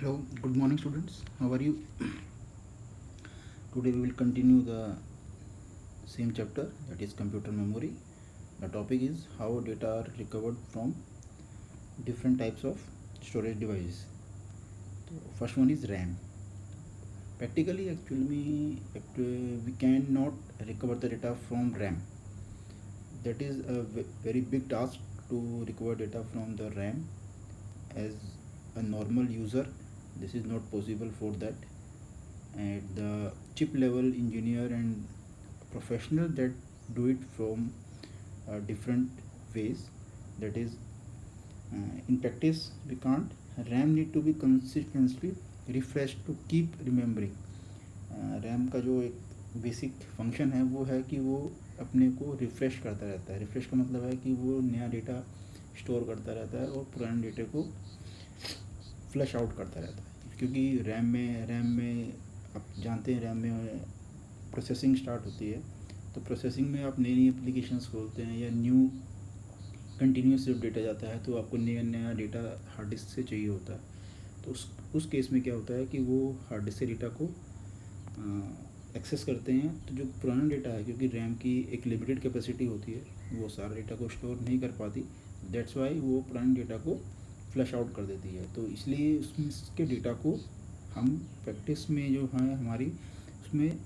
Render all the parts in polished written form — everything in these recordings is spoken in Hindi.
Hello, good morning students. How are you? Today we will continue the same chapter, that is computer memory. The topic is how data are recovered from different types of storage devices. So first one is RAM. Practically actually we cannot recover the data from RAM. That is a very big task to recover data from the RAM. As a normal user, this is not possible for that. At the chip level engineer and professional that do it from different ways. That is, in practice we can't. RAM need to be consistently refreshed to keep remembering. RAM का जो एक बेसिक फंक्शन है वो है कि वो अपने को रिफ़्रेश करता रहता है. रिफ़्रेश का मतलब है कि वो नया डेटा स्टोर करता रहता है और पुराने डेटे को फ्लश आउट करता रहता है. क्योंकि रैम में आप जानते हैं रैम में प्रोसेसिंग स्टार्ट होती है, तो प्रोसेसिंग में आप नई एप्लीकेशंस खोलते हैं या न्यू कंटिन्यूस जब डेटा जाता है तो आपको नया डेटा हार्ड डिस्क से चाहिए होता है. तो उस केस में क्या होता है कि वो हार्ड डिस्क से डेटा को एक्सेस करते हैं. तो जो पुराना डेटा है, क्योंकि रैम की एक लिमिटेड कैपेसिटी होती है, वो सारा डेटा को स्टोर नहीं कर पाती. दैट्स वाई वो पुराने डेटा को फ्लश आउट कर देती है. तो इसलिए उसके डेटा को हम प्रैक्टिस में जो है हमारी उसमें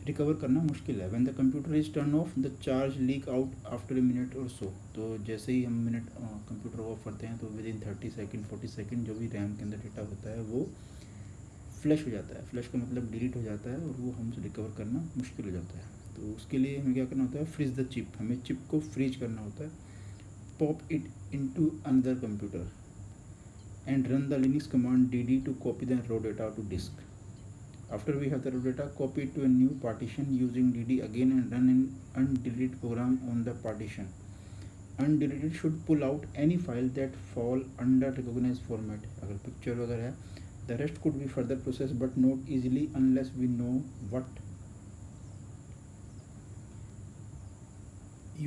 रिकवर करना मुश्किल है. When the computer is turn off the charge leak out after a minute और सो. तो जैसे ही हम कंप्यूटर ऑफ करते हैं तो विद इन 30 सेकेंड 40 सेकेंड जो भी रैम के अंदर डेटा होता है वो फ्लैश हो जाता है. फ्लैश का मतलब डिलीट हो जाता है और वो हमसे रिकवर करना मुश्किल हो जाता है. तो उसके लिए हमें क्या करना होता है, फ्रीज द चिप. हमें चिप को फ्रीज करना होता है. Pop it into another computer and run the Linux command dd to copy the raw data to disk. After we have the raw data, copy it to a new partition using dd again and run an undeleted program on the partition. Undeleted should pull out any file that fall under recognized format. अगर पिक्चर वगैरह है, the rest could be further processed but not easily unless we know what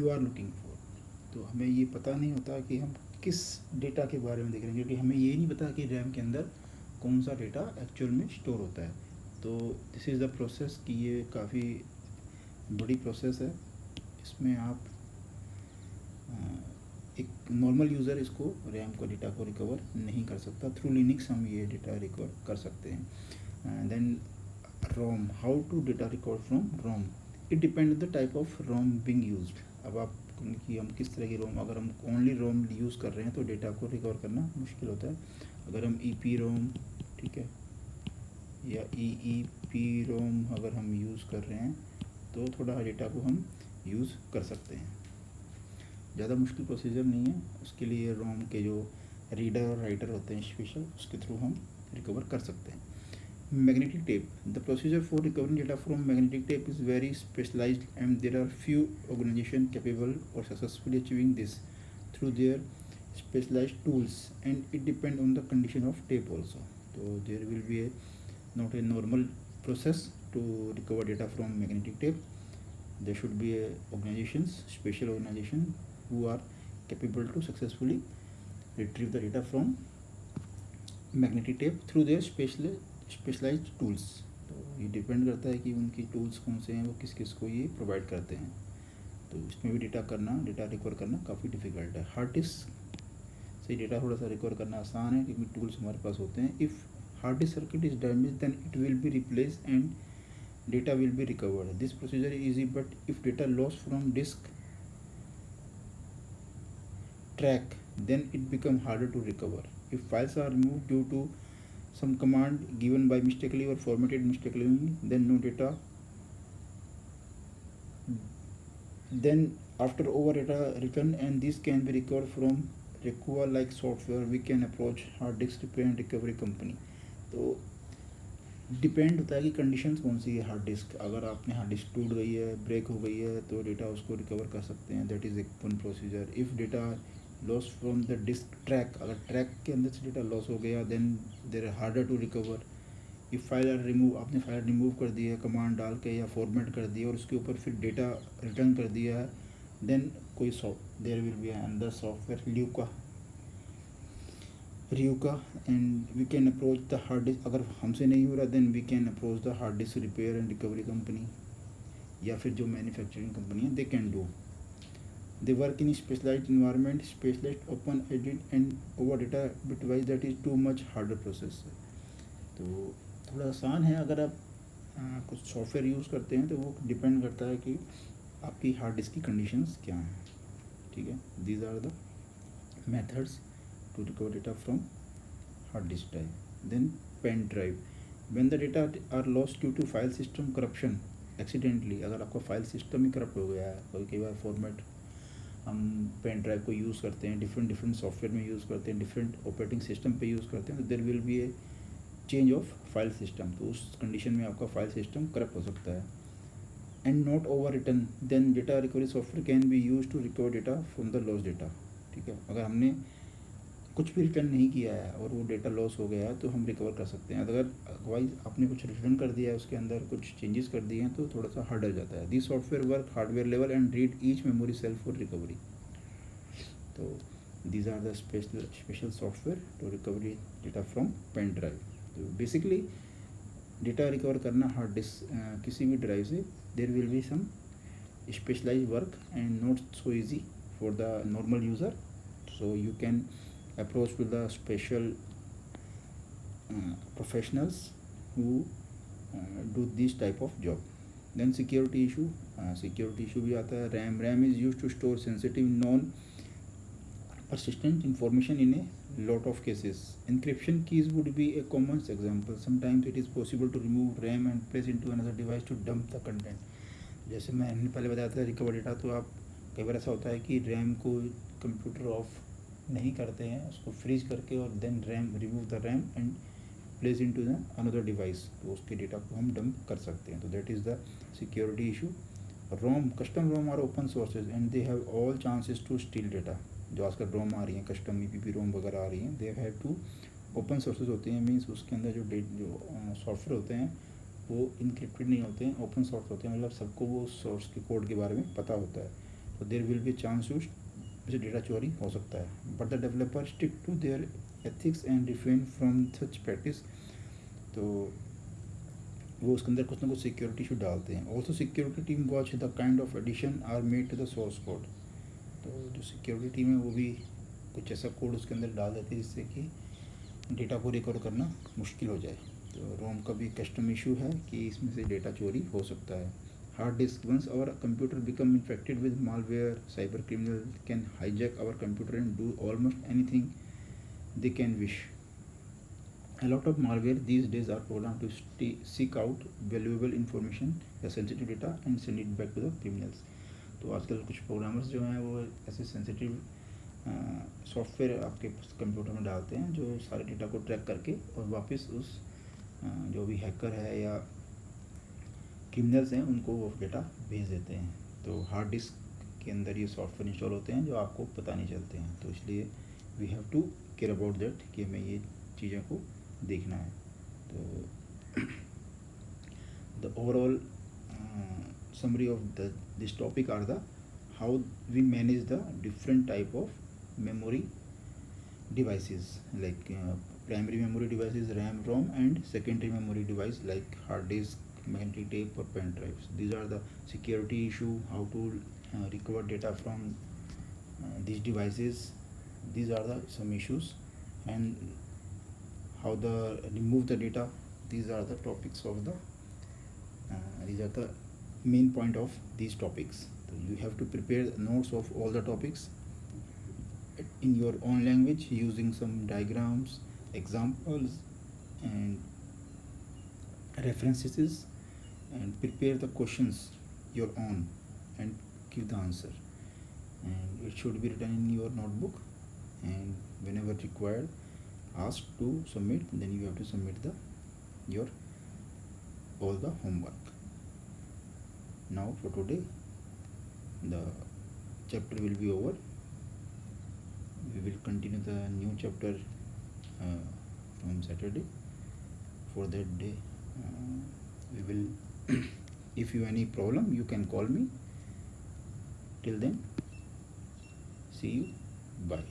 you are looking for. तो हमें ये पता नहीं होता कि हम किस डेटा के बारे में देख रहे हैं, क्योंकि हमें ये नहीं पता कि रैम के अंदर कौन सा डेटा एक्चुअल में स्टोर होता है. तो दिस इज़ द प्रोसेस कि ये काफ़ी बड़ी प्रोसेस है. इसमें आप एक नॉर्मल यूज़र इसको रैम को डेटा को रिकवर नहीं कर सकता. थ्रू लिनक्स हम ये डेटा रिकवर कर सकते हैं. Then ROM, how to data recover from ROM. It depend the type of ROM being used. अब आप कि हम किस तरह की रोम, अगर हम ओनली रोम यूज़ कर रहे हैं तो डेटा को रिकवर करना मुश्किल होता है. अगर हम ई रोम, ठीक है, या ई रोम अगर हम यूज़ कर रहे हैं तो थोड़ा डेटा को हम यूज़ कर सकते हैं. ज़्यादा मुश्किल प्रोसीजर नहीं है. उसके लिए रोम के जो रीडर और राइटर होते हैं स्पेशल, उसके थ्रू हम रिकवर कर सकते हैं. Magnetic tape. The procedure for recovering data from magnetic tape is very specialized and there are few organizations capable of successfully achieving this through their specialized tools, and it depends on the condition of tape also. So there will be not a normal process to recover data from magnetic tape. There should be special organization who are capable to successfully retrieve the data from magnetic tape through their specialized tools. तो ये डिपेंड करता है कि उनकी टूल्स कौन से हैं, वो किस किस को ये प्रोवाइड करते हैं. तो इसमें भी डेटा रिकवर करना काफ़ी डिफ़िकल्ट है. हार्ड डिस्क से डेटा थोड़ा सा रिकवर करना आसान है क्योंकि टूल्स हमारे पास होते हैं. If hard disk circuit is damage then it will be replace and data will be recovered. This procedure is easy but if data loss from disk track then it become harder to recover. If files are removed due to some command given by mistakenly or formatted mistakenly, then no data, then after over data return, and this can be recovered from Requa like software. We can approach hard disk repair and recovery company. तो डिपेंड होता है कि कंडीशंस कौन सी है हार्ड डिस्क. अगर आपने हार्ड डिस्क टूट गई है, ब्रेक हो गई है, तो डेटा उसको रिकवर कर सकते हैं. दैट इज़ एक one procedure. If data loss from the disk track, अगर ट्रैक के अंदर से डेटा लॉस हो गया then there harder to recover. If file are remove, आपने फाइल रिमूव कर दी है कमांड डाल के या फॉर्मेट कर दिया और उसके ऊपर फिर डेटा रिटर्न कर दिया है, देन कोई there will be another software ल्यूका Ryuka, and we can approach the hard disk. अगर हमसे नहीं हो रहा then we can approach the hard disk repair and recovery company, या फिर जो manufacturing company है they can do. They work in specialized environment, specialized open edit and over data bitwise that is too much harder process. तो थोड़ा आसान है अगर आप कुछ सॉफ्टवेयर यूज़ करते हैं तो वो डिपेंड करता है कि आपकी हार्ड डिस्क की कंडीशंस क्या हैं. ठीक है, these are the methods to recover data from hard disk drive. Then pen drive. When the data are lost due to file system corruption accidentally, अगर आपका फाइल सिस्टम ही करप्ट हो गया है, कई बार फॉर्मेट हम पेन ड्राइव को यूज़ करते हैं, डिफरेंट सॉफ्टवेयर में यूज़ करते हैं, डिफरेंट ऑपरेटिंग सिस्टम पे यूज़ करते हैं, तो there will be a change of file system. तो उस कंडीशन में आपका फाइल सिस्टम करप्ट हो सकता है. And not overwritten, then data recovery software can be use to recover data from the loss data. ठीक है, अगर हमने कुछ भी रिटर्न नहीं किया है और वो डेटा लॉस हो गया है तो हम रिकवर कर सकते हैं. अगर अदरवाइज आपने कुछ रिटर्न कर दिया है, उसके अंदर कुछ चेंजेस कर दिए हैं, तो थोड़ा सा हार्ड हो जाता है. This software work hardware level and read each memory cell for recovery. तो these are the special software to recovery data from pen drive. तो बेसिकली डेटा रिकवर करना हार्ड डिस्क किसी भी ड्राइव से, there will be some specialize work and not so easy for the normal user. So you can approach to the special professionals who do this type of job. Then security issue भी आता है. RAM is use to store sensitive non persistent information in a lot of cases. Encryption keys would be a common example. Sometimes it is possible to remove RAM and place into another device to dump the content. जैसे मैंने पहले बताया था रिकवर डेटा, तो आप कई बार ऐसा होता है कि रैम को कंप्यूटर ऑफ नहीं करते हैं, उसको फ्रीज करके और then remove the RAM and place into the another device, तो उसके डेटा को हम डंप कर सकते हैं. तो that is the security issue. ROM, custom ROM are open sources and they have all chances to steal data. जो आजकल रोम आ रही हैं, कस्टम EPP रोम वगैरह आ रही हैं, they have to open sources होते हैं. मीन्स उसके अंदर जो सॉफ्टवेयर होते हैं वो इनक्रिप्टेड नहीं होते हैं, ओपन सोर्स होते हैं, मतलब सबको वो सोर्स के कोड के बारे में पता होता है. तो there will be chance to data चोरी हो सकता है. But the developer stick to their ethics and refrain from such practice. तो वो उसके अंदर कुछ ना कुछ सिक्योरिटी इशू डालते हैं. Also security team watch the kind of addition are made to the source code. तो जो सिक्योरिटी टीम है वो भी कुछ ऐसा कोड उसके अंदर डाल देती है जिससे कि डेटा को रिकवर करना मुश्किल हो जाए. तो रोम का भी कस्टम इशू है कि इसमें से डेटा चोरी हो सकता है. Hard disk, once our computer become infected with malware, cyber criminal can hijack our computer and do almost anything they can wish. A lot of malware these days are programmed to seek out valuable information या sensitive data and send it back to the criminals. तो आजकल कुछ प्रोग्रामर्स जो हैं वो ऐसे सेंसिटिव सॉफ्टवेयर आपके कंप्यूटर में डालते हैं जो सारे डेटा को ट्रैक करके और वापस उस जो भी हैकर है या क्रिमिनल्स हैं उनको वो डेटा भेज देते हैं. तो हार्ड डिस्क के अंदर ये सॉफ्टवेयर इंस्टॉल होते हैं जो आपको पता नहीं चलते हैं. तो इसलिए we have to care about that कि हमें ये चीज़ों को देखना है. तो the overall summary of this topic are the how we manage the different type of memory devices like primary memory devices RAM, ROM, and secondary memory device like hard disk, magnetic tape or pen drives. These are the security issue, how to recover data from these devices. These are the some issues, and how the remove the data. These are the topics of the these are the main point of these topics. So you have to prepare notes of all the topics in your own language using some diagrams, examples, and references, and prepare the questions your own and give the answer. And it should be written in your notebook, and whenever required asked to submit, then you have to submit the your all the homework. Now for today the chapter will be over. We will continue the new chapter from Saturday. For that day we will if you have any problem you can call me. Till then, see you, bye.